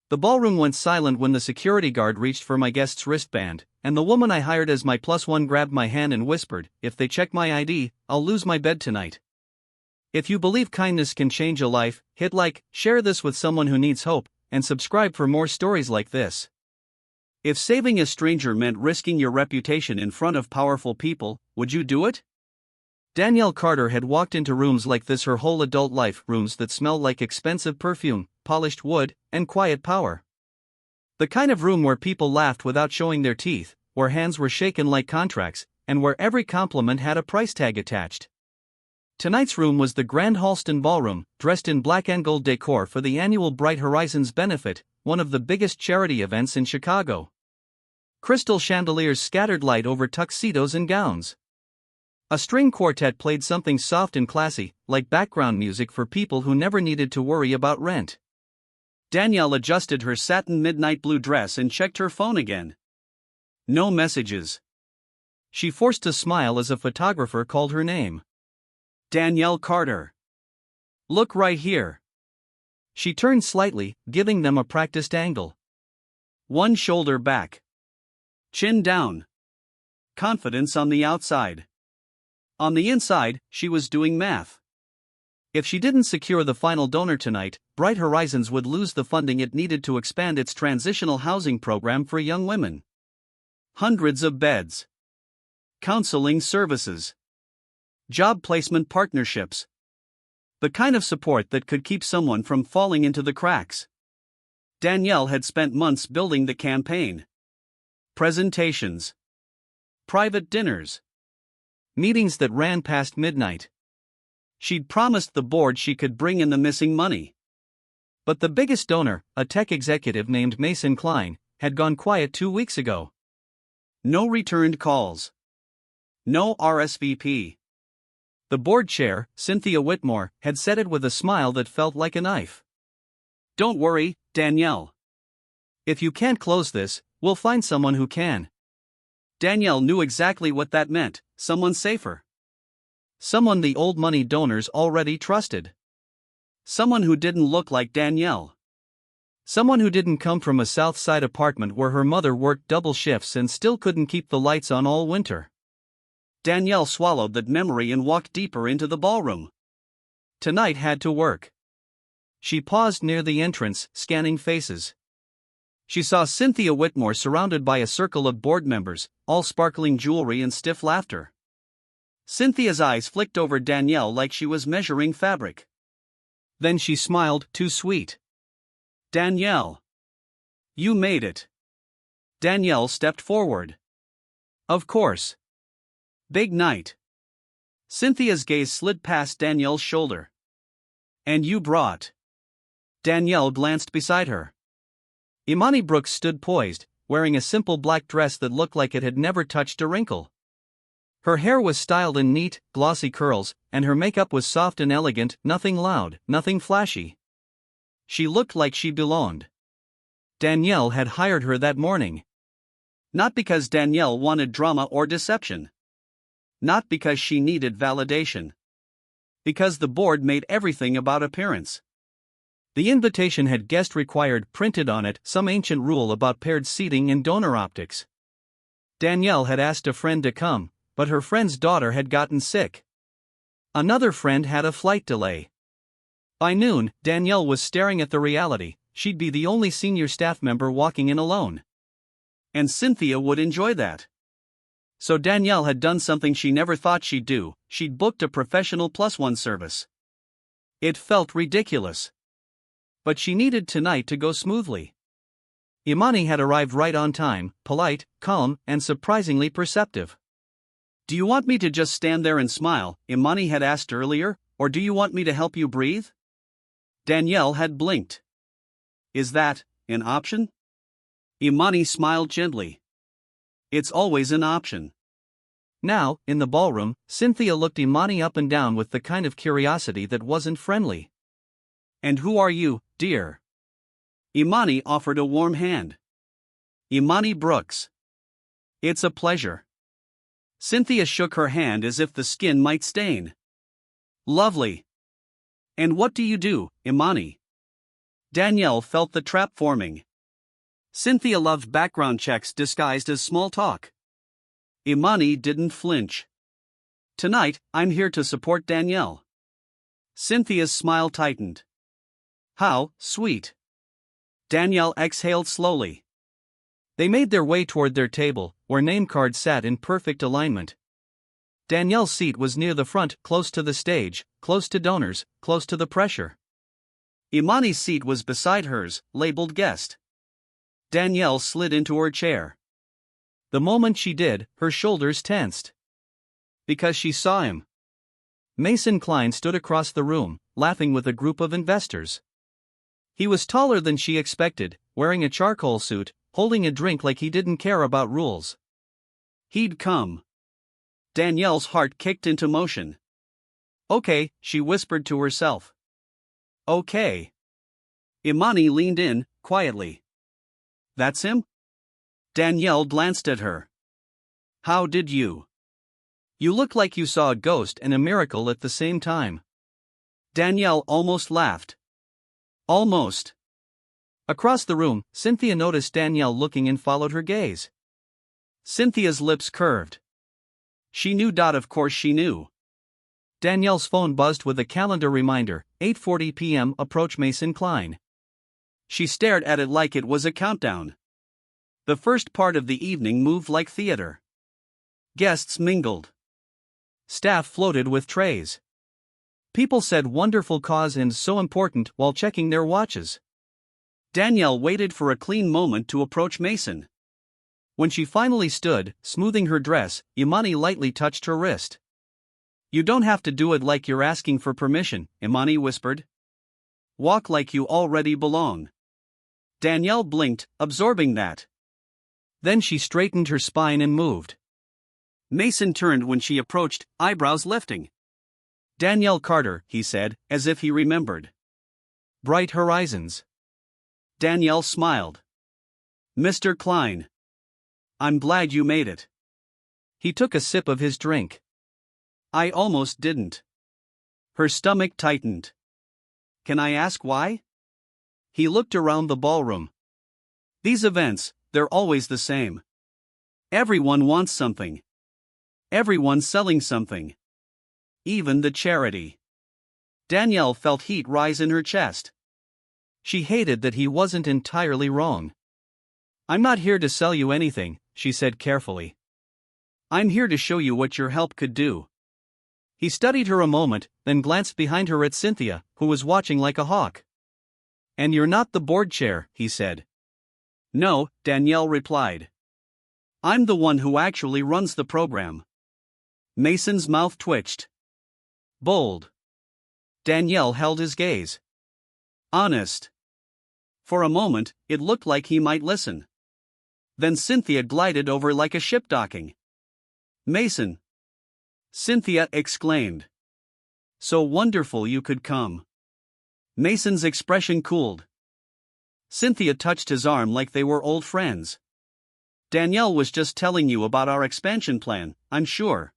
The ballroom went silent when the security guard reached for my guest's wristband, and the woman I hired as my +1 grabbed my hand and whispered, "If they check my ID, I'll lose my bed tonight." If you believe kindness can change a life, hit like, share this with someone who needs hope, and subscribe for more stories like this. If saving a stranger meant risking your reputation in front of powerful people, would you do it? Danielle Carter had walked into rooms like this her whole adult life, rooms that smelled like expensive perfume, polished wood, and quiet power. The kind of room where people laughed without showing their teeth, where hands were shaken like contracts, and where every compliment had a price tag attached. Tonight's room was the Grand Halston Ballroom, dressed in black and gold decor for the annual Bright Horizons benefit, one of the biggest charity events in Chicago. Crystal chandeliers scattered light over tuxedos and gowns. A string quartet played something soft and classy, like background music for people who never needed to worry about rent. Danielle adjusted her satin midnight blue dress and checked her phone again. No messages. She forced a smile as a photographer called her name. Danielle Carter. Look right here. She turned slightly, giving them a practiced angle. One shoulder back. Chin down. Confidence on the outside. On the inside, she was doing math. If she didn't secure the final donor tonight, Bright Horizons would lose the funding it needed to expand its transitional housing program for young women. Hundreds of beds. Counseling services. Job placement partnerships. The kind of support that could keep someone from falling into the cracks. Danielle had spent months building the campaign. Presentations. Private dinners. Meetings that ran past midnight. She'd promised the board she could bring in the missing money. But the biggest donor, a tech executive named Mason Klein, had gone quiet 2 weeks ago. No returned calls. No RSVP. The board chair, Cynthia Whitmore, had said it with a smile that felt like a knife. "Don't worry, Danielle. If you can't close this, we'll find someone who can." Danielle knew exactly what that meant, someone safer. Someone the old money donors already trusted. Someone who didn't look like Danielle. Someone who didn't come from a South Side apartment where her mother worked double shifts and still couldn't keep the lights on all winter. Danielle swallowed that memory and walked deeper into the ballroom. Tonight had to work. She paused near the entrance, scanning faces. She saw Cynthia Whitmore surrounded by a circle of board members, all sparkling jewelry and stiff laughter. Cynthia's eyes flicked over Danielle like she was measuring fabric. Then she smiled, too sweet. "Danielle. You made it." Danielle stepped forward. "Of course. Big night." Cynthia's gaze slid past Danielle's shoulder. "And you brought." Danielle glanced beside her. Imani Brooks stood poised, wearing a simple black dress that looked like it had never touched a wrinkle. Her hair was styled in neat, glossy curls, and her makeup was soft and elegant, nothing loud, nothing flashy. She looked like she belonged. Danielle had hired her that morning. Not because Danielle wanted drama or deception. Not because she needed validation. Because the board made everything about appearance. The invitation had guest required printed on it some ancient rule about paired seating and donor optics. Danielle had asked a friend to come, but her friend's daughter had gotten sick. Another friend had a flight delay. By noon, Danielle was staring at the reality: she'd be the only senior staff member walking in alone. And Cynthia would enjoy that. So Danielle had done something she never thought she'd do: she'd booked a professional +1 service. It felt ridiculous. But she needed tonight to go smoothly. Imani had arrived right on time, polite, calm, and surprisingly perceptive. "Do you want me to just stand there and smile?" Imani had asked earlier, "or do you want me to help you breathe?" Danielle had blinked. "Is that an option?" Imani smiled gently. "It's always an option." Now, in the ballroom, Cynthia looked Imani up and down with the kind of curiosity that wasn't friendly. "And who are you, dear?" Imani offered a warm hand. "Imani Brooks." "It's a pleasure." Cynthia shook her hand as if the skin might stain. "Lovely. And what do you do, Imani?" Danielle felt the trap forming. Cynthia loved background checks disguised as small talk. Imani didn't flinch. Tonight, I'm here to support Danielle. Cynthia's smile tightened. How sweet. Danielle exhaled slowly. They made their way toward their table, where name cards sat in perfect alignment. Danielle's seat was near the front, close to the stage, close to donors, close to the pressure. Imani's seat was beside hers, labeled guest. Danielle slid into her chair. The moment she did, her shoulders tensed. Because she saw him. Mason Klein stood across the room, laughing with a group of investors. He was taller than she expected, wearing a charcoal suit, holding a drink like he didn't care about rules. He'd come. Danielle's heart kicked into motion. Okay, she whispered to herself. Okay. Imani leaned in, quietly. That's him? Danielle glanced at her. How did you? You look like you saw a ghost and a miracle at the same time. Danielle almost laughed. Almost. Across the room, Cynthia noticed Danielle looking and followed her gaze. Cynthia's lips curved. She knew. Of course she knew. Danielle's phone buzzed with a calendar reminder, 8:40 p.m. Approach Mason Klein. She stared at it like it was a countdown. The first part of the evening moved like theater. Guests mingled. Staff floated with trays. People said wonderful cause and so important while checking their watches. Danielle waited for a clean moment to approach Mason. When she finally stood, smoothing her dress, Imani lightly touched her wrist. You don't have to do it like you're asking for permission, Imani whispered. Walk like you already belong. Danielle blinked, absorbing that. Then she straightened her spine and moved. Mason turned when she approached, eyebrows lifting. Danielle Carter, he said, as if he remembered. Bright horizons. Danielle smiled. Mr. Klein. I'm glad you made it. He took a sip of his drink. I almost didn't. Her stomach tightened. Can I ask why? He looked around the ballroom. These events, they're always the same. Everyone wants something. Everyone's selling something. Even the charity. Danielle felt heat rise in her chest. She hated that he wasn't entirely wrong. I'm not here to sell you anything, she said carefully. I'm here to show you what your help could do. He studied her a moment, then glanced behind her at Cynthia, who was watching like a hawk. And you're not the board chair, he said. No, Danielle replied. I'm the one who actually runs the program. Mason's mouth twitched. Bold. Danielle held his gaze. Honest. For a moment, it looked like he might listen. Then Cynthia glided over like a ship docking. Mason. Cynthia exclaimed. So wonderful you could come. Mason's expression cooled. Cynthia touched his arm like they were old friends. Danielle was just telling you about our expansion plan, I'm sure.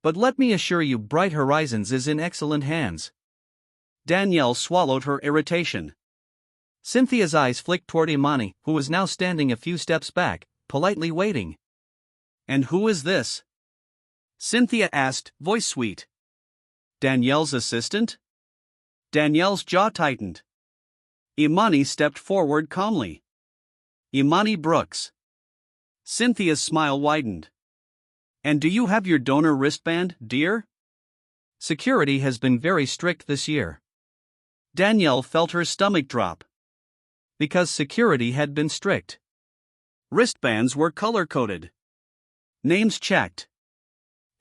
But let me assure you, Bright Horizons is in excellent hands. Danielle swallowed her irritation. Cynthia's eyes flicked toward Imani, who was now standing a few steps back, politely waiting. And who is this? Cynthia asked, voice sweet. Danielle's assistant? Danielle's jaw tightened. Imani stepped forward calmly. Imani Brooks. Cynthia's smile widened. And do you have your donor wristband, dear? Security has been very strict this year. Danielle felt her stomach drop. Because security had been strict. Wristbands were color-coded. Names checked.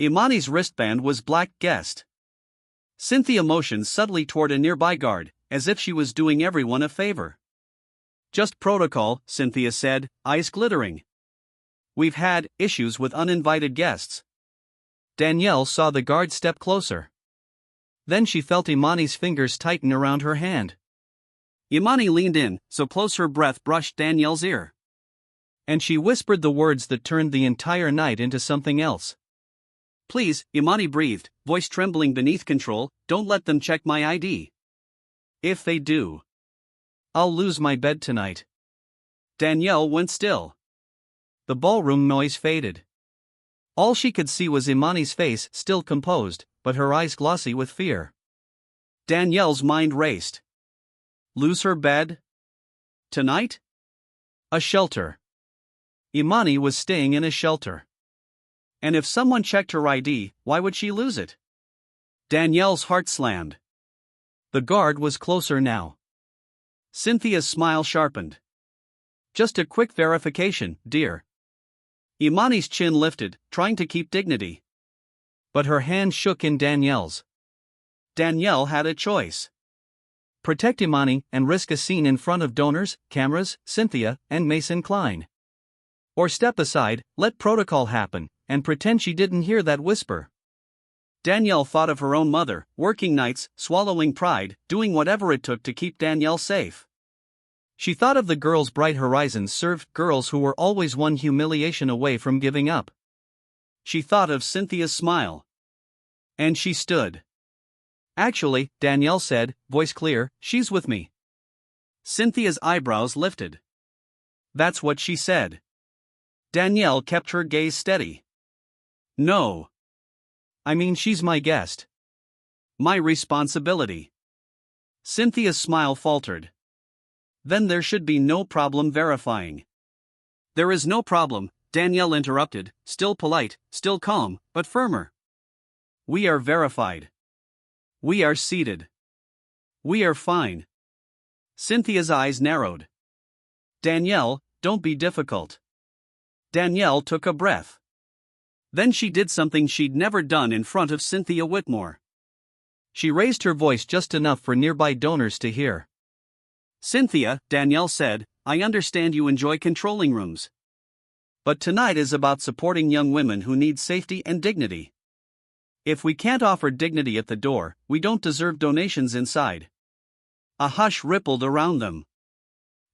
Imani's wristband was black guest. Cynthia motioned subtly toward a nearby guard, as if she was doing everyone a favor. Just protocol, Cynthia said, eyes glittering. We've had issues with uninvited guests. Danielle saw the guard step closer. Then she felt Imani's fingers tighten around her hand. Imani leaned in, so close her breath brushed Danielle's ear. And she whispered the words that turned the entire night into something else. Please, Imani breathed, voice trembling beneath control, don't let them check my ID. If they do. I'll lose my bed tonight. Danielle went still. The ballroom noise faded. All she could see was Imani's face, still composed, but her eyes glossy with fear. Danielle's mind raced. Lose her bed? Tonight? A shelter. Imani was staying in a shelter. And if someone checked her ID, why would she lose it? Danielle's heart slammed. The guard was closer now. Cynthia's smile sharpened. Just a quick verification, dear. Imani's chin lifted, trying to keep dignity. But her hand shook in Danielle's. Danielle had a choice. Protect Imani and risk a scene in front of donors, cameras, Cynthia, and Mason Klein. Or step aside, let protocol happen, and pretend she didn't hear that whisper. Danielle thought of her own mother, working nights, swallowing pride, doing whatever it took to keep Danielle safe. She thought of the girls Bright Horizons served, girls who were always one humiliation away from giving up. She thought of Cynthia's smile. And she stood. Actually, Danielle said, voice clear, she's with me. Cynthia's eyebrows lifted. That's what she said. Danielle kept her gaze steady. No. I mean, she's my guest. My responsibility. Cynthia's smile faltered. Then there should be no problem verifying. There is no problem, Danielle interrupted, still polite, still calm, but firmer. We are verified. We are seated. We are fine. Cynthia's eyes narrowed. Danielle, don't be difficult. Danielle took a breath. Then she did something she'd never done in front of Cynthia Whitmore. She raised her voice just enough for nearby donors to hear. Cynthia, Danielle said, I understand you enjoy controlling rooms. But tonight is about supporting young women who need safety and dignity. If we can't offer dignity at the door, we don't deserve donations inside. A hush rippled around them.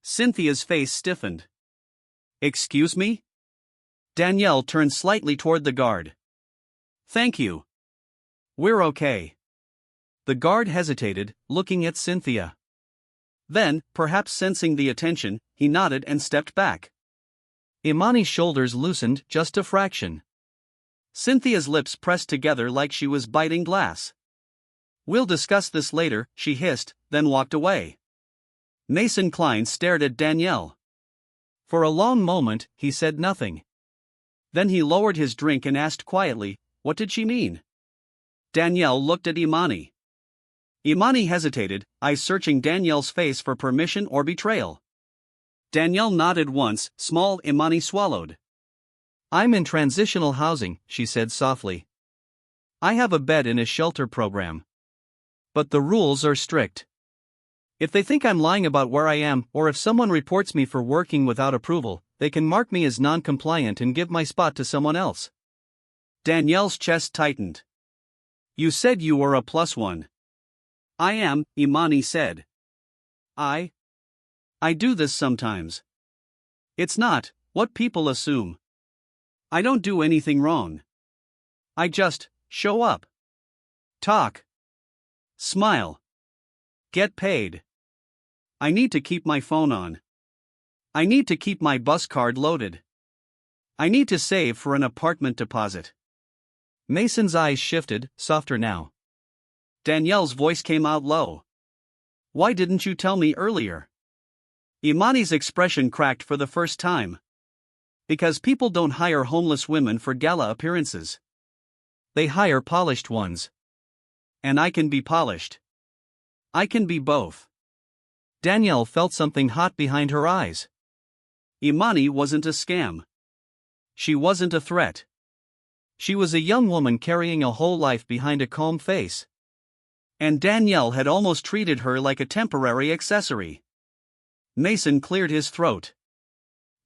Cynthia's face stiffened. Excuse me? Danielle turned slightly toward the guard. Thank you. We're okay. The guard hesitated, looking at Cynthia. Then, perhaps sensing the attention, he nodded and stepped back. Imani's shoulders loosened just a fraction. Cynthia's lips pressed together like she was biting glass. We'll discuss this later, she hissed, then walked away. Mason Klein stared at Danielle. For a long moment, he said nothing. Then he lowered his drink and asked quietly, what did she mean? Danielle looked at Imani. Imani hesitated, eyes searching Danielle's face for permission or betrayal. Danielle nodded once, small. Imani swallowed. I'm in transitional housing, she said softly. I have a bed in a shelter program. But the rules are strict. If they think I'm lying about where I am, or if someone reports me for working without approval, they can mark me as non-compliant and give my spot to someone else. Danielle's chest tightened. You said you were a +1. I am, Imani said. I do this sometimes. It's not what people assume. I don't do anything wrong. I just show up. Talk. Smile. Get paid. I need to keep my phone on. I need to keep my bus card loaded. I need to save for an apartment deposit. Mason's eyes shifted, softer now. Danielle's voice came out low. Why didn't you tell me earlier? Imani's expression cracked for the first time. Because people don't hire homeless women for gala appearances. They hire polished ones. And I can be polished. I can be both. Danielle felt something hot behind her eyes. Imani wasn't a scam. She wasn't a threat. She was a young woman carrying a whole life behind a calm face. And Danielle had almost treated her like a temporary accessory. Mason cleared his throat.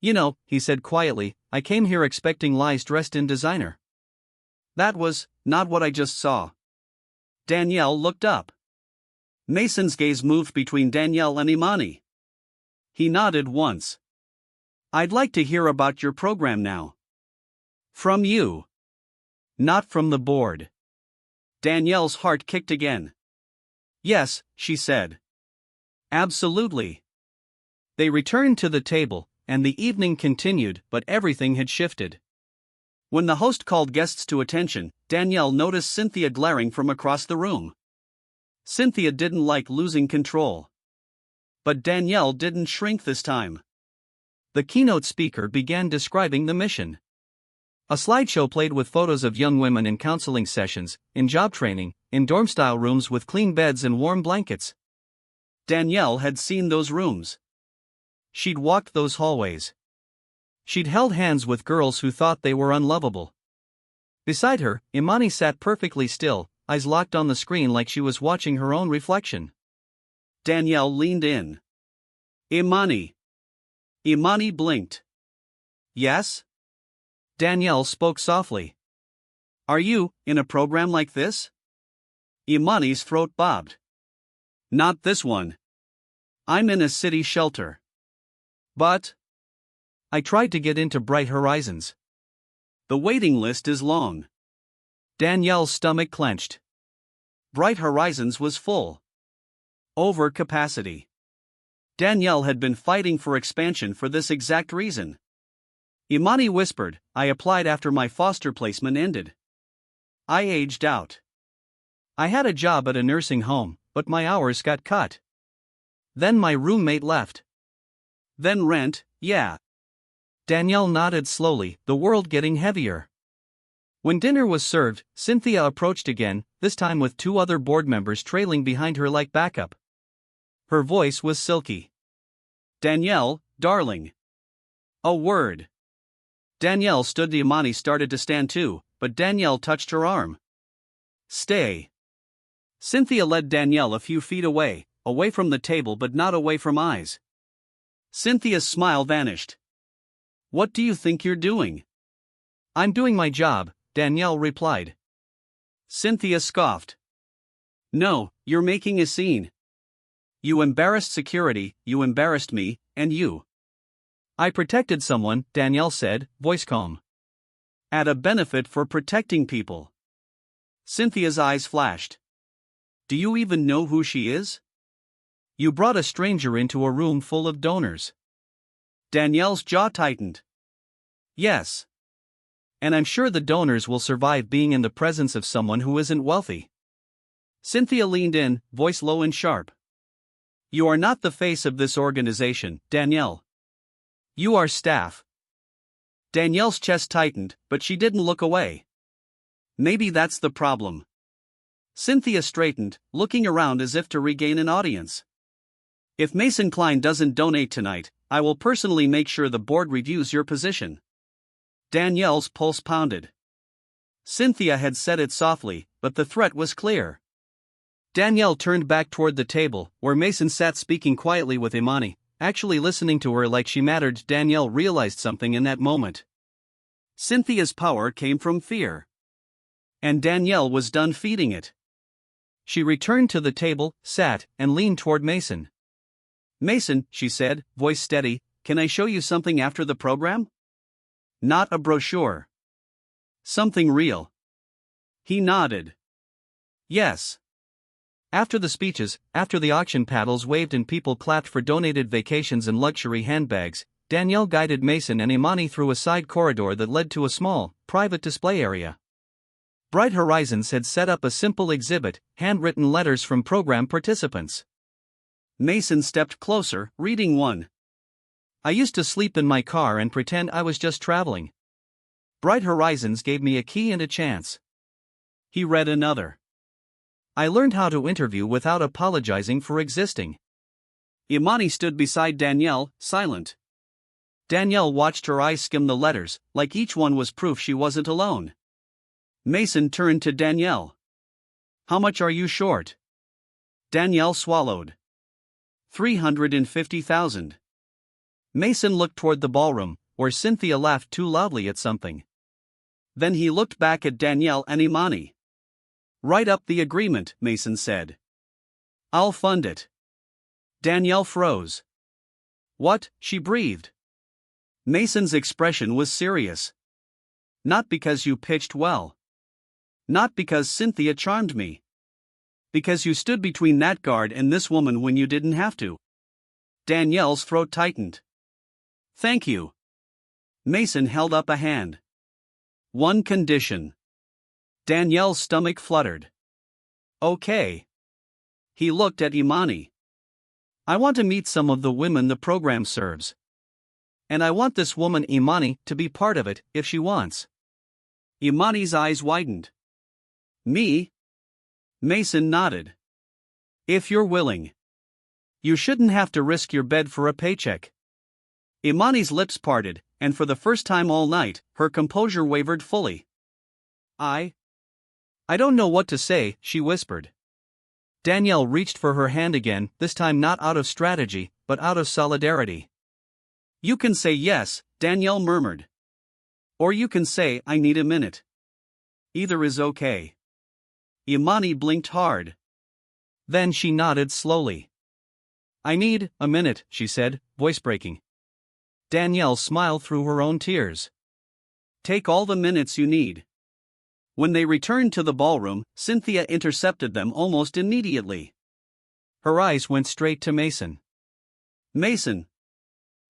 You know, he said quietly, I came here expecting lies dressed in designer. That was not what I just saw. Danielle looked up. Mason's gaze moved between Danielle and Imani. He nodded once. I'd like to hear about your program now. From you. Not from the board. Danielle's heart kicked again. Yes, she said. Absolutely. They returned to the table, and the evening continued, but everything had shifted. When the host called guests to attention, Danielle noticed Cynthia glaring from across the room. Cynthia didn't like losing control. But Danielle didn't shrink this time. The keynote speaker began describing the mission. A slideshow played with photos of young women in counseling sessions, in job training, in dorm-style rooms with clean beds and warm blankets. Danielle had seen those rooms. She'd walked those hallways. She'd held hands with girls who thought they were unlovable. Beside her, Imani sat perfectly still, eyes locked on the screen like she was watching her own reflection. Danielle leaned in. Imani. Imani blinked. Yes? Danielle spoke softly. Are you in a program like this? Imani's throat bobbed. Not this one. I'm in a city shelter. But I tried to get into Bright Horizons. The waiting list is long. Danielle's stomach clenched. Bright Horizons was full. Over capacity. Danielle had been fighting for expansion for this exact reason. Imani whispered, I applied after my foster placement ended. I aged out. I had a job at a nursing home, but my hours got cut. Then my roommate left. Then rent, yeah. Danielle nodded slowly, the world getting heavier. When dinner was served, Cynthia approached again, this time with 2 other board members trailing behind her like backup. Her voice was silky. Danielle, darling. A word. Danielle stood. Imani started to stand too, but Danielle touched her arm. Stay. Cynthia led Danielle a few feet away from the table but not away from eyes. Cynthia's smile vanished. What do you think you're doing? I'm doing my job, Danielle replied. Cynthia scoffed. No, you're making a scene. You embarrassed security, you embarrassed me, and you. I protected someone, Danielle said, voice calm. At a benefit for protecting people. Cynthia's eyes flashed. Do you even know who she is? You brought a stranger into a room full of donors. Danielle's jaw tightened. Yes. And I'm sure the donors will survive being in the presence of someone who isn't wealthy. Cynthia leaned in, voice low and sharp. You are not the face of this organization, Danielle. You are staff. Danielle's chest tightened, but she didn't look away. Maybe that's the problem. Cynthia straightened, looking around as if to regain an audience. If Mason Klein doesn't donate tonight, I will personally make sure the board reviews your position. Danielle's pulse pounded. Cynthia had said it softly, but the threat was clear. Danielle turned back toward the table, where Mason sat speaking quietly with Imani, actually listening to her like she mattered. Danielle realized something in that moment. Cynthia's power came from fear. And Danielle was done feeding it. She returned to the table, sat, and leaned toward Mason. Mason, she said, voice steady, can I show you something after the program? Not a brochure. Something real. He nodded. Yes. After the speeches, after the auction paddles waved and people clapped for donated vacations and luxury handbags, Danielle guided Mason and Imani through a side corridor that led to a small, private display area. Bright Horizons had set up a simple exhibit, handwritten letters from program participants. Mason stepped closer, reading one. I used to sleep in my car and pretend I was just traveling. Bright Horizons gave me a key and a chance. He read another. I learned how to interview without apologizing for existing. Imani stood beside Danielle, silent. Danielle watched her eyes skim the letters, like each one was proof she wasn't alone. Mason turned to Danielle. How much are you short? Danielle swallowed. 350,000. Mason looked toward the ballroom, where Cynthia laughed too loudly at something. Then he looked back at Danielle and Imani. Write up the agreement, Mason said. I'll fund it. Danielle froze. What? She breathed. Mason's expression was serious. Not because you pitched well. Not because Cynthia charmed me. Because you stood between that guard and this woman when you didn't have to. Danielle's throat tightened. Thank you. Mason held up a hand. One condition. Danielle's stomach fluttered. Okay. He looked at Imani. I want to meet some of the women the program serves. And I want this woman Imani to be part of it, if she wants. Imani's eyes widened. Me? Mason nodded. If you're willing. You shouldn't have to risk your bed for a paycheck. Imani's lips parted, and for the first time all night, her composure wavered fully. I don't know what to say, she whispered. Danielle reached for her hand again, this time not out of strategy, but out of solidarity. You can say yes, Danielle murmured. Or you can say I need a minute. Either is okay. Imani blinked hard. Then she nodded slowly. I need a minute, she said, voice breaking. Danielle smiled through her own tears. Take all the minutes you need. When they returned to the ballroom, Cynthia intercepted them almost immediately. Her eyes went straight to Mason. Mason.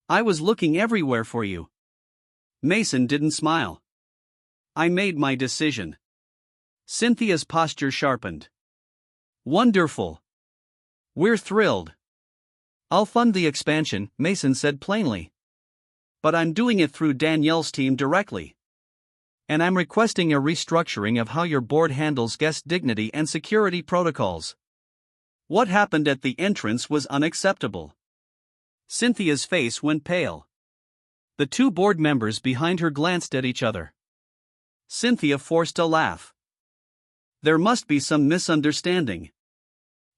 I was looking everywhere for you. Mason didn't smile. I made my decision. Cynthia's posture sharpened. Wonderful. We're thrilled. I'll fund the expansion, Mason said plainly. But I'm doing it through Danielle's team directly. And I'm requesting a restructuring of how your board handles guest dignity and security protocols. What happened at the entrance was unacceptable. Cynthia's face went pale. The two board members behind her glanced at each other. Cynthia forced a laugh. There must be some misunderstanding.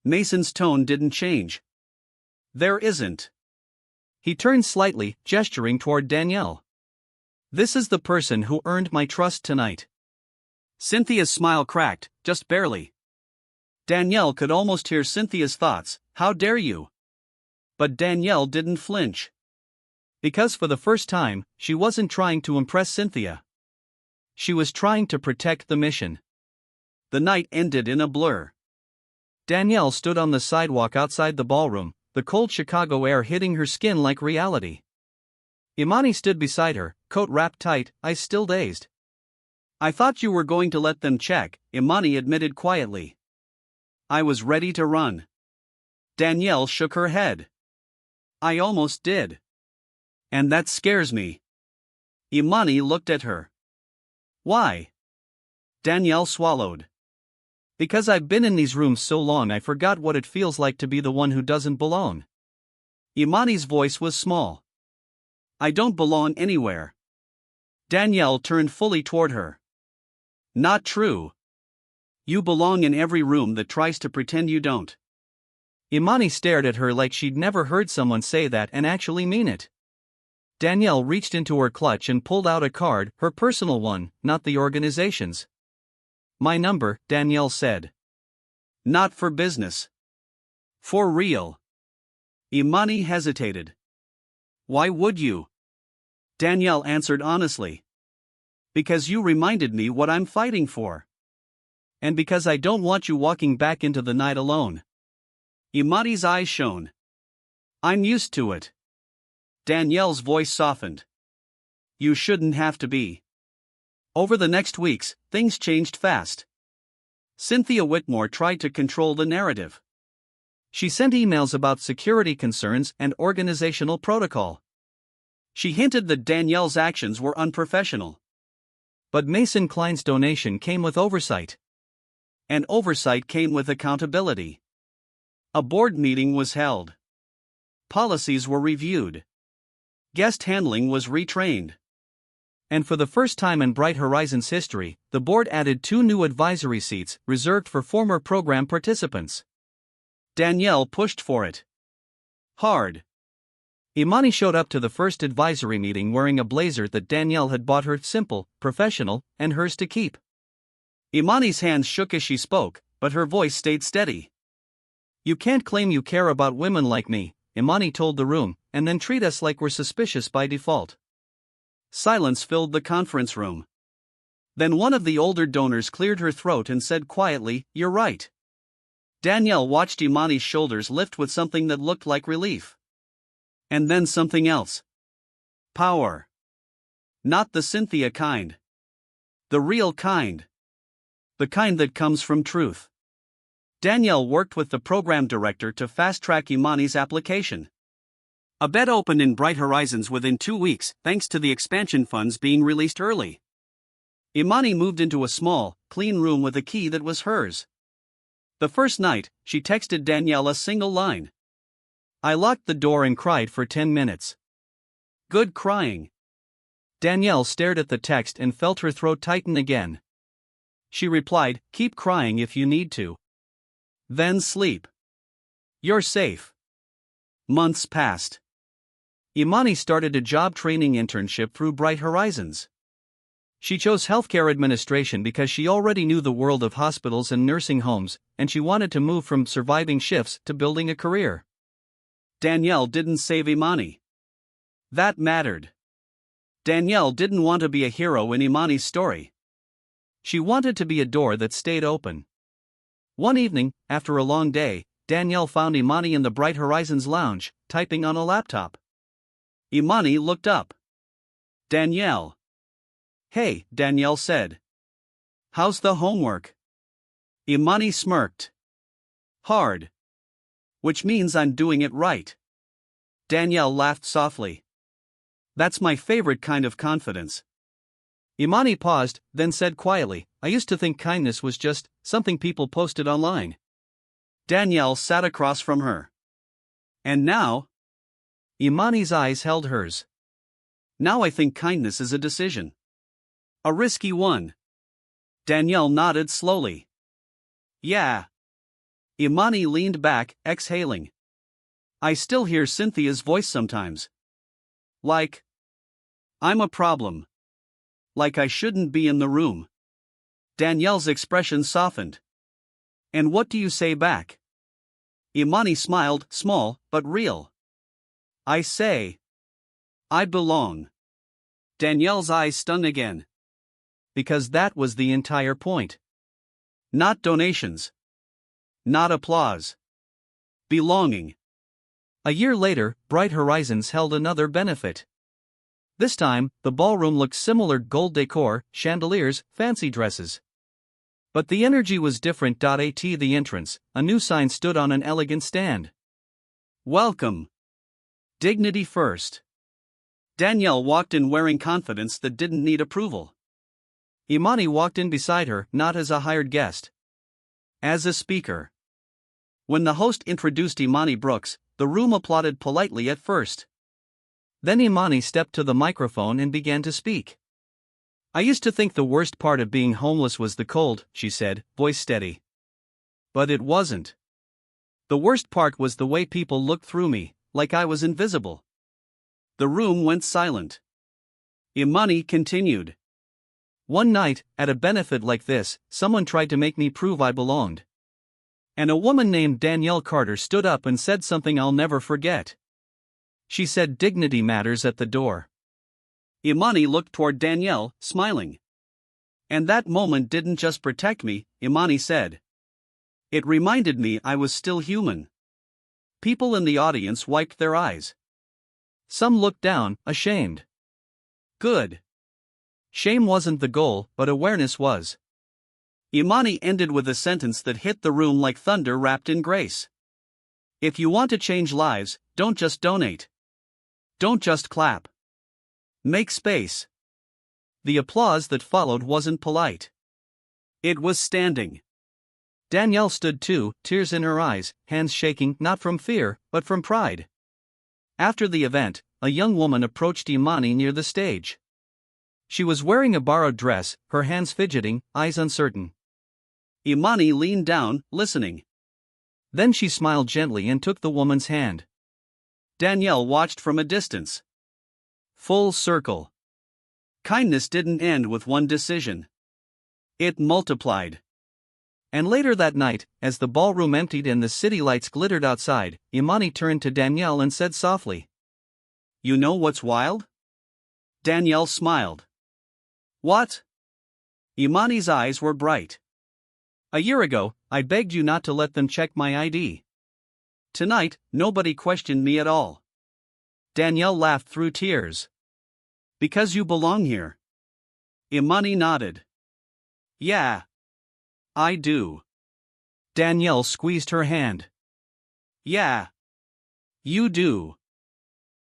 Mason's tone didn't change. There isn't. He turned slightly, gesturing toward Danielle. This is the person who earned my trust tonight. Cynthia's smile cracked, just barely. Danielle could almost hear Cynthia's thoughts, how dare you? But Danielle didn't flinch. Because for the first time, she wasn't trying to impress Cynthia. She was trying to protect the mission. The night ended in a blur. Danielle stood on the sidewalk outside the ballroom, the cold Chicago air hitting her skin like reality. Imani stood beside her, coat wrapped tight, eyes still dazed. I thought you were going to let them check, Imani admitted quietly. I was ready to run. Danielle shook her head. I almost did. And that scares me. Imani looked at her. Why? Danielle swallowed. Because I've been in these rooms so long I forgot what it feels like to be the one who doesn't belong. Imani's voice was small. I don't belong anywhere. Danielle turned fully toward her. Not true. You belong in every room that tries to pretend you don't. Imani stared at her like she'd never heard someone say that and actually mean it. Danielle reached into her clutch and pulled out a card, her personal one, not the organization's. My number, Danielle said. Not for business. For real. Imani hesitated. Why would you? Danielle answered honestly. Because you reminded me what I'm fighting for. And because I don't want you walking back into the night alone. Imani's eyes shone. I'm used to it. Danielle's voice softened. You shouldn't have to be. Over the next weeks, things changed fast. Cynthia Whitmore tried to control the narrative. She sent emails about security concerns and organizational protocol. She hinted that Danielle's actions were unprofessional. But Mason Klein's donation came with oversight. And oversight came with accountability. A board meeting was held. Policies were reviewed. Guest handling was retrained. And for the first time in Bright Horizons history, the board added 2 new advisory seats reserved for former program participants. Danielle pushed for it. Hard. Imani showed up to the first advisory meeting wearing a blazer that Danielle had bought her, simple, professional, and hers to keep. Imani's hands shook as she spoke, but her voice stayed steady. You can't claim you care about women like me, Imani told the room, and then treat us like we're suspicious by default. Silence filled the conference room. Then one of the older donors cleared her throat and said quietly, You're right. Danielle watched Imani's shoulders lift with something that looked like relief. And then something else. Power. Not the Cynthia kind. The real kind. The kind that comes from truth. Danielle worked with the program director to fast-track Imani's application. A bed opened in Bright Horizons within 2 weeks, thanks to the expansion funds being released early. Imani moved into a small, clean room with a key that was hers. The first night, she texted Danielle a single line. I locked the door and cried for 10 minutes. Good crying. Danielle stared at the text and felt her throat tighten again. She replied, keep crying if you need to. Then sleep. You're safe. Months passed. Imani started a job training internship through Bright Horizons. She chose healthcare administration because she already knew the world of hospitals and nursing homes, and she wanted to move from surviving shifts to building a career. Danielle didn't save Imani. That mattered. Danielle didn't want to be a hero in Imani's story. She wanted to be a door that stayed open. One evening, after a long day, Danielle found Imani in the Bright Horizons lounge, typing on a laptop. Imani looked up. Danielle. Hey, Danielle said. How's the homework? Imani smirked. Hard. Which means I'm doing it right. Danielle laughed softly. That's my favorite kind of confidence. Imani paused, then said quietly, I used to think kindness was just something people posted online. Danielle sat across from her. And now? Imani's eyes held hers. Now I think kindness is a decision. A risky one. Danielle nodded slowly. Yeah. Imani leaned back, exhaling. I still hear Cynthia's voice sometimes. Like, I'm a problem. Like I shouldn't be in the room. Danielle's expression softened. And what do you say back? Imani smiled, small, but real. I say, I belong. Danielle's eyes stung again. Because that was the entire point. Not donations. Not applause. Belonging. A year later, Bright Horizons held another benefit. This time, the ballroom looked similar: gold decor, chandeliers, fancy dresses. But the energy was different. At the entrance, a new sign stood on an elegant stand. Welcome. Dignity first. Danielle walked in wearing confidence that didn't need approval. Imani walked in beside her, not as a hired guest. As a speaker. When the host introduced Imani Brooks, the room applauded politely at first. Then Imani stepped to the microphone and began to speak. I used to think the worst part of being homeless was the cold, she said, voice steady. But it wasn't. The worst part was the way people looked through me, like I was invisible. The room went silent. Imani continued. One night, at a benefit like this, someone tried to make me prove I belonged. And a woman named Danielle Carter stood up and said something I'll never forget. She said dignity matters at the door. Imani looked toward Danielle, smiling. And that moment didn't just protect me, Imani said. It reminded me I was still human. People in the audience wiped their eyes. Some looked down, ashamed. Good. Shame wasn't the goal, but awareness was. Imani ended with a sentence that hit the room like thunder wrapped in grace. If you want to change lives, don't just donate. Don't just clap. Make space. The applause that followed wasn't polite. It was standing. Danielle stood too, tears in her eyes, hands shaking, not from fear, but from pride. After the event, a young woman approached Imani near the stage. She was wearing a borrowed dress, her hands fidgeting, eyes uncertain. Imani leaned down, listening. Then she smiled gently and took the woman's hand. Danielle watched from a distance. Full circle. Kindness didn't end with one decision. It multiplied. And later that night, as the ballroom emptied and the city lights glittered outside, Imani turned to Danielle and said softly, You know what's wild? Danielle smiled. What? Imani's eyes were bright. A year ago, I begged you not to let them check my ID. Tonight, nobody questioned me at all. Danielle laughed through tears. Because you belong here. Imani nodded. Yeah. I do. Danielle squeezed her hand. Yeah. You do.